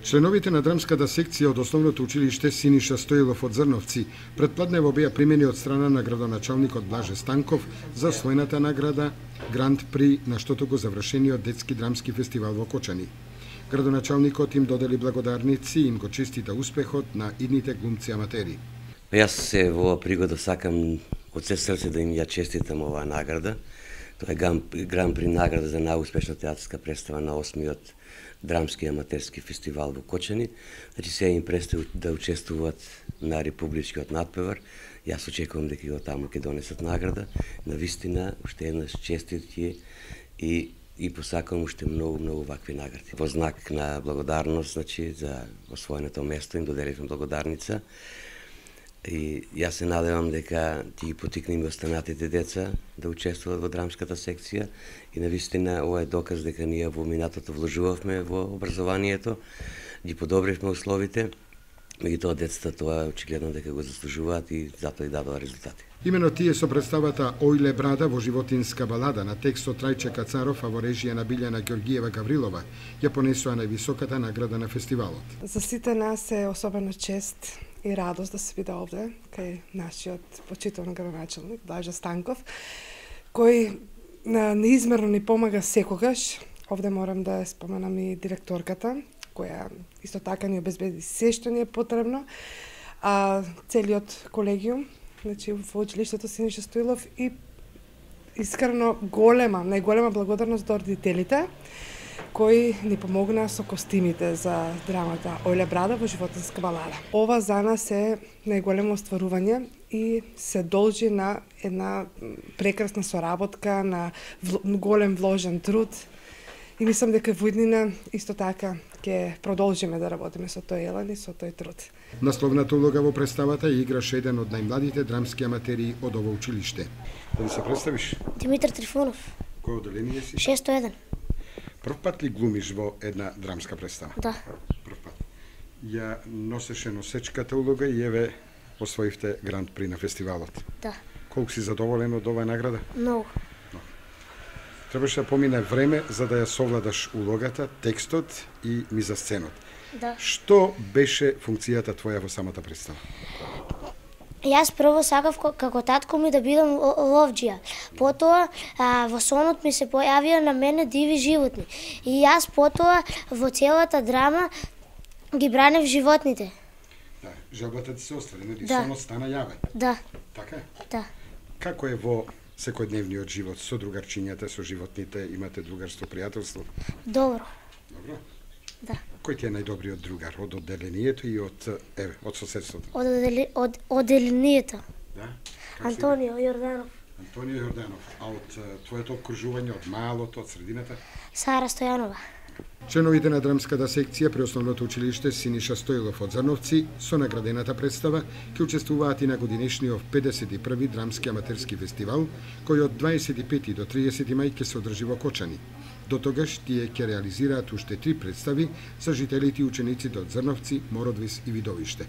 Членовите на драмската секција од Основното училиште Синиша Стоилов од Зрновци претпладнево беа примени од страна на градоначалникот Блаже Станков за освоената награда Гранд При на штото го завршениот детски драмски фестивал во Кочани. Градоначалникот им додели благодарници и им го честита успехот на идните глумци аматери. Јас се во оваа пригода сакам од се срце да им ја честитам оваа награда. Тоа е Гран При награда за најуспешна театарска представа на 8-миот драмски аматерски фестивал во Кочани. Значи се им предстои да учествуваат на републичкиот надпревар. Јас очекувам дека и таму ќе донесат награда. Навистина, уште еднаш честитки и посакувам уште многу вакви награди. Во знак на благодарност, значи, за освоеното место им доделивме благодарница. И јас се надевам дека ти ги потикнеме останатите деца да учествуваат во драмската секција и навистина ова е доказ дека ние во минатото вложувавме во образованието, ги подобривме условите, меѓутоа децата тоа очигледно дека го заслужуваат и затоа и дадоа резултати. Имено тие со представата Ојле Брада во животинска балада на текстот Трајче Кацаров, а во режија на Билјана Ѓоргиева Гаврилова, ја понесоа највисоката награда на фестивалот. За сите нас е особено чест и радост да се биде овде кај нашиот почитуван градоначалник Блаже Станков, кој неизмерно ни помага секогаш. Овде морам да споменам и директорката, која исто така ни обезбеди се што ни е потребно, а целиот колегиум, значи во училиштето Синиша Стоилов и искрено најголема благодарност до родителите кои ни помогнаа со костимите за драмата Ојле Брада во животинска балада. Ова за нас е најголемо остварување и се должи на една прекрасна соработка, на голем вложен труд. И мислам дека во иднина исто така ќе продолжиме да работиме со тој елан и со тој труд. Насловната улога во представата ја играше еден од најмладите драмски аматери од ово училиште. Да се представиш? Димитар Трифонов. Кој одделение си? 601. Прв пат ли глумиш во една драмска представа? Да. Прв пат. Ја носеше носечката улога и еве освоивте Гранд При на фестивалот. Да. Колку си задоволен од оваа награда? Многу. Требаше да помине време за да ја совладаш улогата, текстот и мизасценот. Да. Што беше функцијата твоја во самата представа? Јас прво сакав како татко ми да бидам ловџија. Потоа во сонот ми се појавија на мене диви животни. И јас потоа во целата драма ги бранев животните. Да, желбата ти се оствари, нели? Да. Сонот стана јавен. Да. Така е? Да. Како е во секојдневниот живот со другарчињата, со животните, имате другарство, пријателство? Добро. Добро. Да. Кој ти е најдобриот другар од одделението и од соседството? Од одделението. Да. Антонио Јорданов. Антонио Јорданов. А од твоето окружување, од малото, од средината? Сара Стојанова. Членовите на драмската секција при Основното училиште Синиша Стоилов од Зрновци со наградената представа ќе учествуваат и на годинешниот 51-ви драмски аматерски фестивал, кој од 25 до 30 мај ќе се одржи во Кочани. До тогаш тие ќе реализираат уште 3 представи за жителите и учениците од Зрновци, Мородвис и Видовиште.